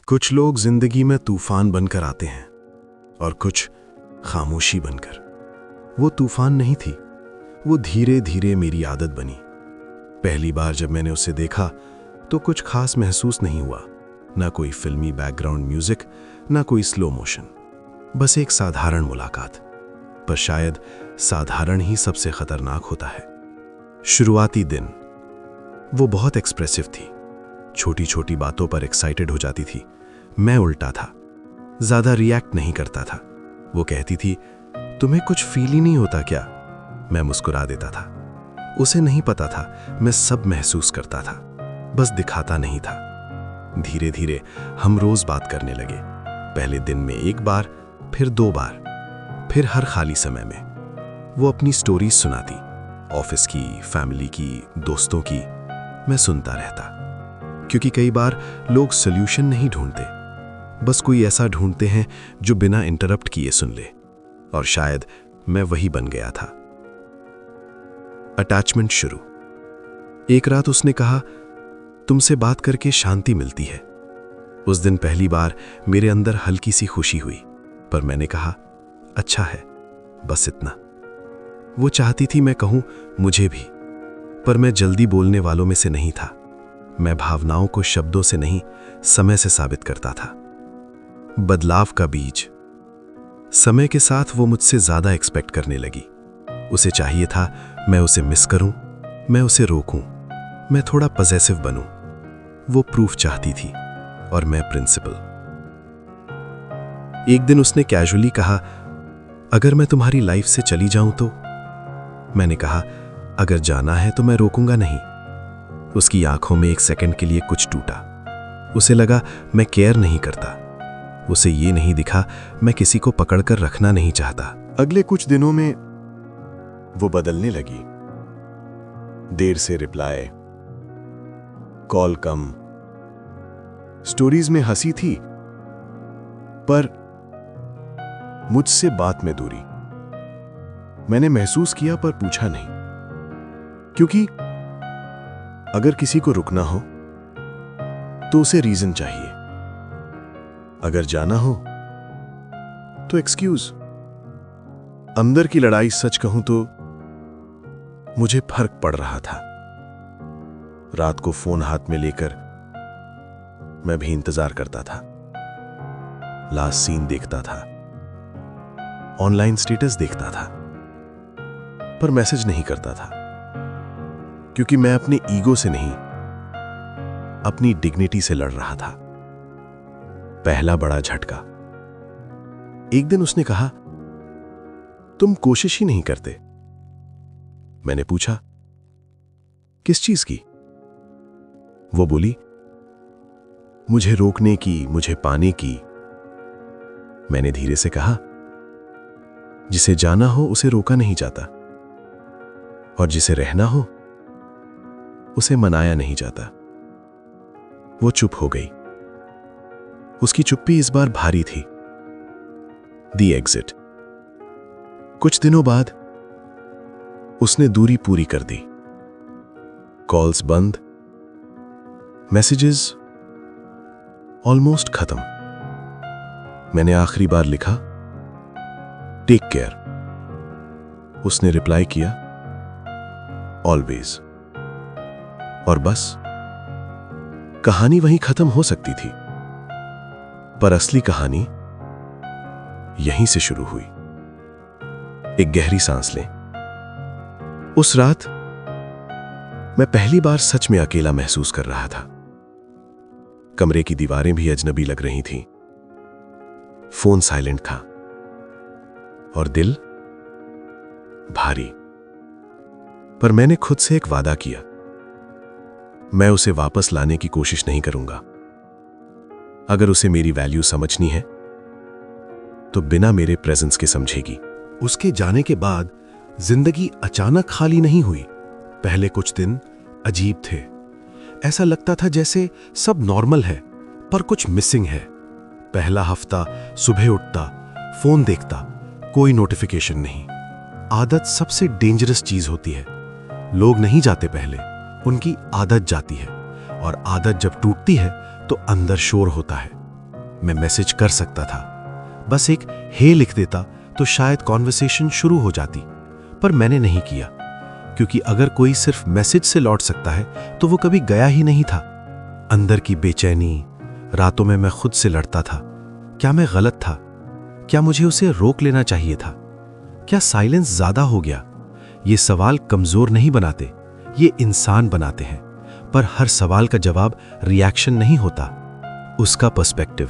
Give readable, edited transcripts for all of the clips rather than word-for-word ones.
कुछ लोग जिंदगी में तूफान बनकर आते हैं और कुछ खामोशी बनकर। वो तूफान नहीं थी, वो धीरे धीरे मेरी आदत बनी। पहली बार जब मैंने उसे देखा तो कुछ खास महसूस नहीं हुआ, ना कोई फिल्मी बैकग्राउंड म्यूजिक, ना कोई स्लो मोशन, बस एक साधारण मुलाकात। पर शायद साधारण ही सबसे खतरनाक होता है। शुरुआती दिन वो बहुत एक्सप्रेसिव थी, छोटी छोटी बातों पर एक्साइटेड हो जाती थी। मैं उल्टा था, ज्यादा रिएक्ट नहीं करता था। वो कहती थी, तुम्हें कुछ फील ही नहीं होता क्या? मैं मुस्कुरा देता था। उसे नहीं पता था मैं सब महसूस करता था, बस दिखाता नहीं था। धीरे धीरे हम रोज बात करने लगे। पहले दिन में एक बार, फिर 2 बार, फिर हर खाली समय में। वो अपनी स्टोरीज सुनाती, ऑफिस की, फैमिली की, दोस्तों की। मैं सुनता रहता, क्योंकि कई बार लोग सॉल्यूशन नहीं ढूंढते, बस कोई ऐसा ढूंढते हैं जो बिना इंटरप्ट किए सुन ले। और शायद मैं वही बन गया था। अटैचमेंट शुरू। एक रात उसने कहा, तुमसे बात करके शांति मिलती है। उस दिन पहली बार मेरे अंदर हल्की सी खुशी हुई, पर मैंने कहा, अच्छा है, बस इतना। वो चाहती थी मैं कहूं मुझे भी, पर मैं जल्दी बोलने वालों में से नहीं था। मैं भावनाओं को शब्दों से नहीं, समय से साबित करता था। बदलाव का बीज। समय के साथ वो मुझसे ज्यादा एक्सपेक्ट करने लगी। उसे चाहिए था मैं उसे मिस करूं, मैं उसे रोकूं, मैं थोड़ा पॉसेसिव बनूं। वो प्रूफ चाहती थी और मैं प्रिंसिपल। एक दिन उसने कैजुअली कहा, अगर मैं तुम्हारी लाइफ से चली जाऊं तो? मैंने कहा, अगर जाना है तो मैं रोकूंगा नहीं। उसकी आंखों में एक सेकंड के लिए कुछ टूटा। उसे लगा मैं केयर नहीं करता। उसे ये नहीं दिखा मैं किसी को पकड़कर रखना नहीं चाहता। अगले कुछ दिनों में वो बदलने लगी। देर से रिप्लाई, कॉल कम, स्टोरीज में हंसी थी, पर मुझसे बात में दूरी। मैंने महसूस किया पर पूछा नहीं, क्योंकि अगर किसी को रुकना हो तो उसे रीजन चाहिए, अगर जाना हो तो एक्सक्यूज। अंदर की लड़ाई, सच कहूं तो मुझे फर्क पड़ रहा था। रात को फोन हाथ में लेकर मैं भी इंतजार करता था। लास्ट सीन देखता था, ऑनलाइन स्टेटस देखता था, पर मैसेज नहीं करता था, क्योंकि मैं अपने ईगो से नहीं, अपनी डिग्निटी से लड़ रहा था। पहला बड़ा झटका। एक दिन उसने कहा, तुम कोशिश ही नहीं करते। मैंने पूछा, किस चीज की? वो बोली, मुझे रोकने की, मुझे पाने की। मैंने धीरे से कहा, जिसे जाना हो उसे रोका नहीं जाता, और जिसे रहना हो उसे मनाया नहीं जाता। वो चुप हो गई। उसकी चुप्पी इस बार भारी थी। दी एग्जिट। कुछ दिनों बाद उसने दूरी पूरी कर दी। कॉल्स बंद, मैसेजेस ऑलमोस्ट खत्म। मैंने आखिरी बार लिखा, टेक केयर। उसने रिप्लाई किया, ऑलवेज। और बस कहानी वहीं खत्म हो सकती थी, पर असली कहानी यहीं से शुरू हुई। एक गहरी सांस लें। उस रात मैं पहली बार सच में अकेला महसूस कर रहा था। कमरे की दीवारें भी अजनबी लग रही थीं। फोन साइलेंट था और दिल भारी। पर मैंने खुद से एक वादा किया, मैं उसे वापस लाने की कोशिश नहीं करूंगा। अगर उसे मेरी वैल्यू समझनी है तो बिना मेरे प्रेजेंस के समझेगी। उसके जाने के बाद जिंदगी अचानक खाली नहीं हुई। पहले कुछ दिन अजीब थे। ऐसा लगता था जैसे सब नॉर्मल है, पर कुछ मिसिंग है। पहला हफ्ता सुबह उठता, फोन देखता, कोई नोटिफिकेशन नहीं। आदत सबसे डेंजरस चीज होती है। लोग नहीं जाते पहले, उनकी आदत जाती है, और आदत जब टूटती है तो अंदर शोर होता है। मैं मैसेज कर सकता था, बस एक हे लिख देता तो शायद कॉन्वर्सेशन शुरू हो जाती, पर मैंने नहीं किया, क्योंकि अगर कोई सिर्फ मैसेज से लौट सकता है तो वो कभी गया ही नहीं था। अंदर की बेचैनी, रातों में मैं खुद से लड़ता था। क्या मैं गलत था? क्या मुझे उसे रोक लेना चाहिए था? क्या साइलेंस ज्यादा हो गया? ये सवाल कमजोर नहीं बनाते, ये इंसान बनाते हैं। पर हर सवाल का जवाब रिएक्शन नहीं होता, उसका पर्सपेक्टिव।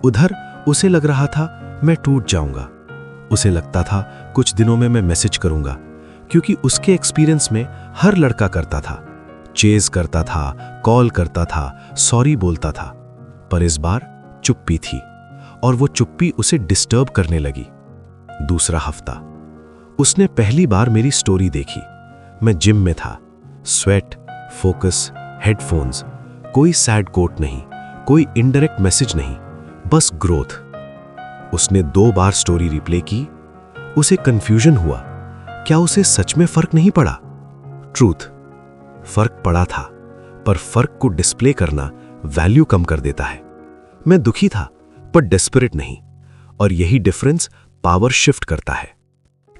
उधर उसे लग रहा था मैं टूट जाऊंगा। उसे लगता था कुछ दिनों में मैं मैसेज करूंगा, क्योंकि उसके एक्सपीरियंस में हर लड़का करता था, चेज करता था, कॉल करता था, सॉरी बोलता था। पर इस बार चुप्पी थी, और वो चुप्पी उसे डिस्टर्ब करने लगी। दूसरा हफ्ता, उसने पहली बार मेरी स्टोरी देखी। मैं जिम में था, स्वेट, फोकस, हेडफोन्स, कोई सैड कोट नहीं, कोई इनडायरेक्ट मैसेज नहीं, बस ग्रोथ। उसने 2 बार स्टोरी रिप्ले की। उसे कंफ्यूजन हुआ, क्या उसे सच में फर्क नहीं पड़ा? ट्रूथ, फर्क पड़ा था, पर फर्क को डिस्प्ले करना वैल्यू कम कर देता है। मैं दुखी था, पर डेस्परेट नहीं, और यही डिफरेंस पावर शिफ्ट करता है।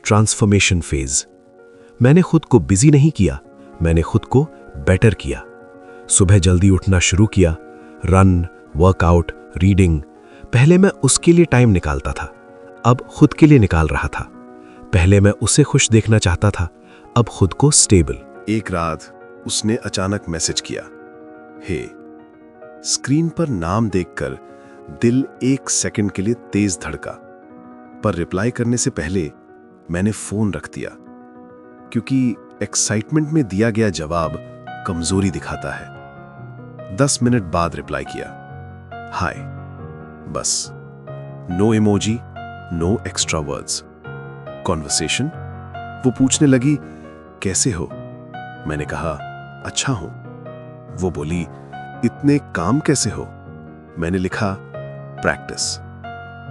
Transformation phase. मैंने खुद को बिजी नहीं किया, मैंने खुद को बेटर किया। सुबह जल्दी उठना शुरू किया, रन, वर्कआउट, रीडिंग। पहले मैं उसके लिए टाइम निकालता था, अब खुद के लिए निकाल रहा था। पहले मैं उसे खुश देखना चाहता था, अब खुद को स्टेबल। एक रात उसने अचानक मैसेज किया, हे। स्क्रीन पर नाम देखकर दिल 1 सेकंड के लिए तेज धड़का, पर रिप्लाई करने से पहले मैंने फोन रख दिया, क्योंकि एक्साइटमेंट में दिया गया जवाब कमजोरी दिखाता है। 10 मिनट बाद रिप्लाई किया, हाय, बस। No emoji, no extra words. Conversation. वो पूछने लगी, कैसे हो? मैंने कहा, अच्छा हूं। वो बोली, इतने काम कैसे हो? मैंने लिखा, प्रैक्टिस।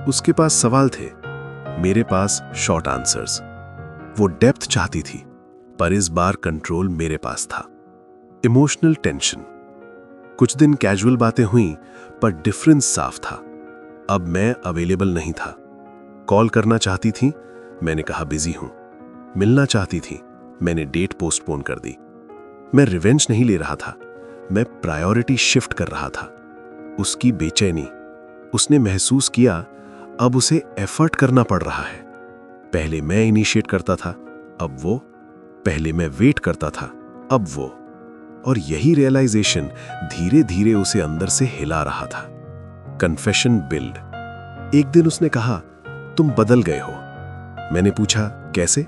उसके पास सवाल थे, मेरे पास शॉर्ट आंसर्स। वो डेप्थ चाहती थी, पर इस बार कंट्रोल मेरे पास था। Emotional tension. कुछ दिन कैजुअल बातें हुई, पर डिफरेंस साफ था। अब मैं अवेलेबल नहीं था। कॉल करना चाहती थी, मैंने कहा बिजी हूं। मिलना चाहती थी, मैंने डेट पोस्टपोन कर दी। मैं रिवेंज नहीं ले रहा था, मैं प्रायोरिटी शिफ्ट कर रहा था। उसकी बेचैनी, उसने महसूस किया अब उसे एफर्ट करना पड़ रहा है। पहले मैं इनिशिएट करता था, अब वो। पहले मैं वेट करता था, अब वो। और यही रियलाइजेशन धीरे धीरे उसे अंदर से हिला रहा था। Confession build. एक दिन उसने कहा, तुम बदल गए हो। मैंने पूछा, कैसे?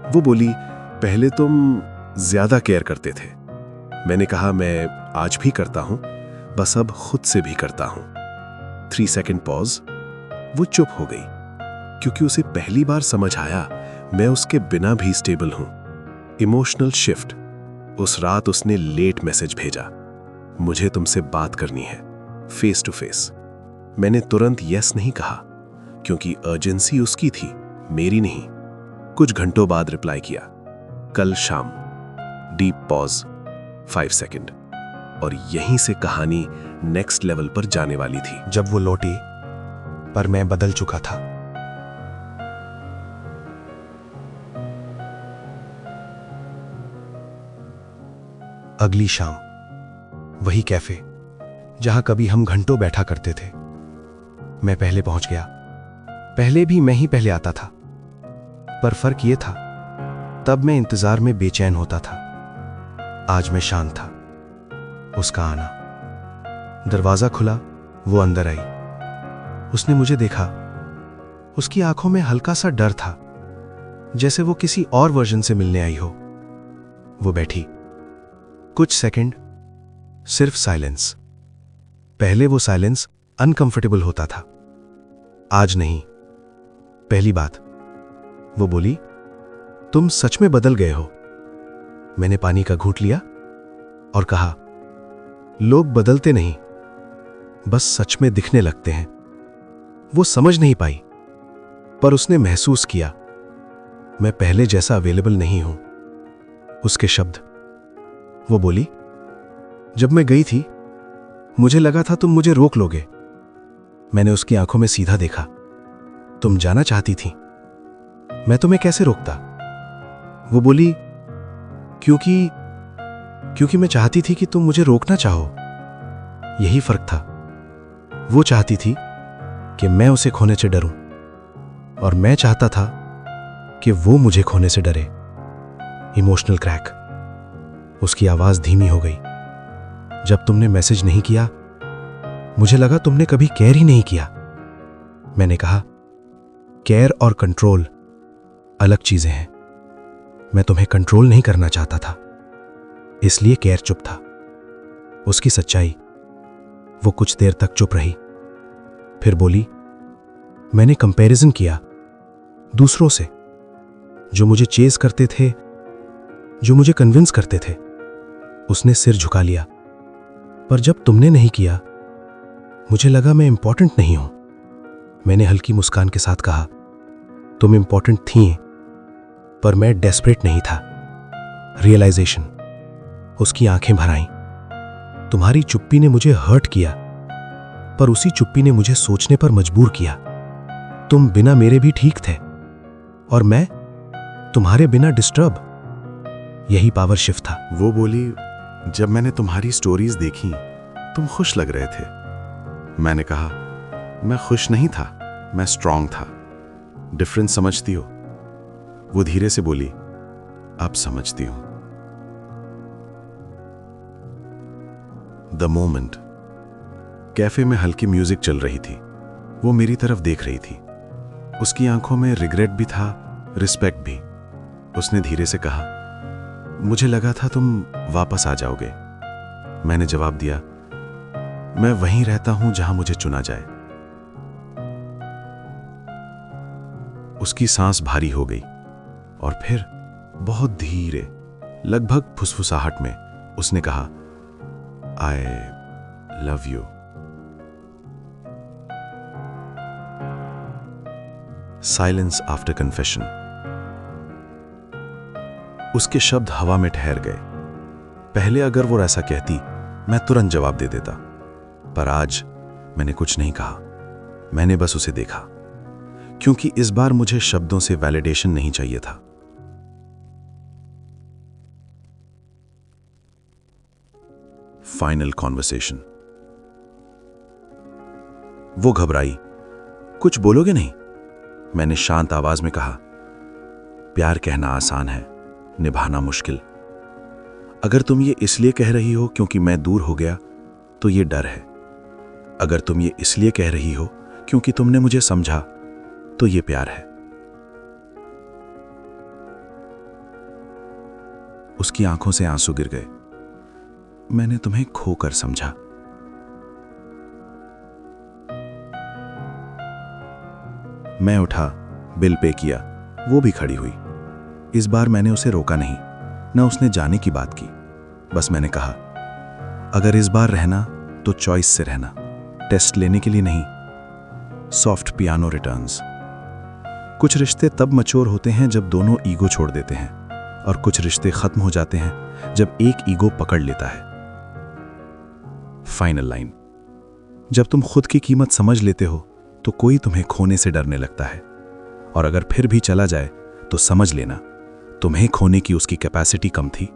वो बोली, पहले तुम ज्यादा केयर करते थे। मैंने कहा, मैं आज भी करता हूं, बस अब खुद से भी करता हूं। 3 सेकंड पॉज। वो चुप हो गई, क्योंकि उसे पहली बार समझ आया मैं उसके बिना भी स्टेबल हूं। Emotional shift. उस रात उसने लेट मैसेज भेजा, मुझे तुमसे बात करनी है, फेस टू फेस। मैंने तुरंत यस नहीं कहा, क्योंकि अर्जेंसी उसकी थी, मेरी नहीं। कुछ घंटों बाद रिप्लाई किया, कल शाम। Deep pause, 5 second. और यहीं से कहानी नेक्स्ट लेवल पर जाने वाली थी। जब वो लौटी, पर मैं बदल चुका था। अगली शाम, वही कैफे जहां कभी हम घंटों बैठा करते थे। मैं पहले पहुंच गया। पहले भी मैं ही पहले आता था, पर फर्क ये था, तब मैं इंतजार में बेचैन होता था, आज मैं शांत था। उसका आना, दरवाजा खुला, वो अंदर आई। उसने मुझे देखा। उसकी आंखों में हल्का सा डर था, जैसे वो किसी और वर्जन से मिलने आई हो। वो बैठी। कुछ सेकंड, सिर्फ साइलेंस। पहले वो साइलेंस अनकंफर्टेबल होता था, आज नहीं। पहली बात, वो बोली, तुम सच में बदल गए हो। मैंने पानी का घूंट लिया और कहा, लोग बदलते नहीं, बस सच में दिखने लगते हैं। वो समझ नहीं पाई, पर उसने महसूस किया, मैं पहले जैसा अवेलेबल नहीं हूं। उसके शब्द। वो बोली, जब मैं गई थी मुझे लगा था तुम मुझे रोक लोगे, मैंने उसकी आंखों में सीधा देखा। तुम जाना चाहती थी, मैं तुम्हें कैसे रोकता? वो बोली, क्योंकि मैं चाहती थी कि तुम मुझे रोकना चाहो। यही फर्क था। वो चाहती थी कि मैं उसे खोने से डरूं, और मैं चाहता था कि वो मुझे खोने से डरे। Emotional crack. उसकी आवाज धीमी हो गई। जब तुमने मैसेज नहीं किया, मुझे लगा तुमने कभी केयर ही नहीं किया। मैंने कहा, केयर और कंट्रोल अलग चीजें हैं। मैं तुम्हें कंट्रोल नहीं करना चाहता था, इसलिए केयर चुप था। उसकी सच्चाई। वो कुछ देर तक चुप रही, फिर बोली, मैंने कंपैरिजन किया दूसरों से, जो मुझे चेज करते थे, जो मुझे कन्विंस करते थे। उसने सिर झुका लिया। पर जब तुमने नहीं किया, मुझे लगा मैं इंपॉर्टेंट नहीं हूं। मैंने हल्की मुस्कान के साथ कहा, तुम इंपॉर्टेंट थी, पर मैं डेस्परेट नहीं था। रियलाइजेशन। उसकी आंखें भर आईं। तुम्हारी चुप्पी ने मुझे हर्ट किया, पर उसी चुप्पी ने मुझे सोचने पर मजबूर किया। तुम बिना मेरे भी ठीक थे, और मैं तुम्हारे बिना डिस्टर्ब। यही पावर शिफ्ट था। वो बोली, जब मैंने तुम्हारी स्टोरीज देखी, तुम खुश लग रहे थे। मैंने कहा, मैं खुश नहीं था, मैं स्ट्रांग था। डिफरेंस समझती हो? वो धीरे से बोली, अब समझती हूं। The moment. कैफे में हल्की म्यूजिक चल रही थी। वो मेरी तरफ देख रही थी। उसकी आंखों में रिग्रेट भी था, रिस्पेक्ट भी। उसने धीरे से कहा, मुझे लगा था तुम वापस आ जाओगे। मैंने जवाब दिया, मैं वहीं रहता हूं जहां मुझे चुना जाए। उसकी सांस भारी हो गई, और फिर बहुत धीरे, लगभग फुसफुसाहट में उसने कहा, I love you. Silence after confession. उसके शब्द हवा में ठहर गए। पहले अगर वो ऐसा कहती, मैं तुरंत जवाब दे देता, पर आज मैंने कुछ नहीं कहा। मैंने बस उसे देखा, क्योंकि इस बार मुझे शब्दों से वैलिडेशन नहीं चाहिए था। Final conversation. वो घबराई। कुछ बोलोगे नहीं? मैंने शांत आवाज में कहा, प्यार कहना आसान है, निभाना मुश्किल। अगर तुम ये इसलिए कह रही हो क्योंकि मैं दूर हो गया, तो ये डर है। अगर तुम ये इसलिए कह रही हो क्योंकि तुमने मुझे समझा, तो ये प्यार है। उसकी आंखों से आंसू गिर गए। मैंने तुम्हें खोकर समझा। मैं उठा, बिल पे किया। वो भी खड़ी हुई। इस बार मैंने उसे रोका नहीं, न उसने जाने की बात की। बस मैंने कहा, अगर इस बार रहना तो चॉइस से रहना, टेस्ट लेने के लिए नहीं। Soft piano returns. कुछ रिश्ते तब मैच्योर होते हैं जब दोनों ईगो छोड़ देते हैं, और कुछ रिश्ते खत्म हो जाते हैं जब एक ईगो पकड़ लेता है। Final line. जब तुम खुद की कीमत समझ लेते हो, तो कोई तुम्हें खोने से डरने लगता है, और अगर फिर भी चला जाए तो समझ लेना, तुम्हें खोने की उसकी कैपेसिटी कम थी।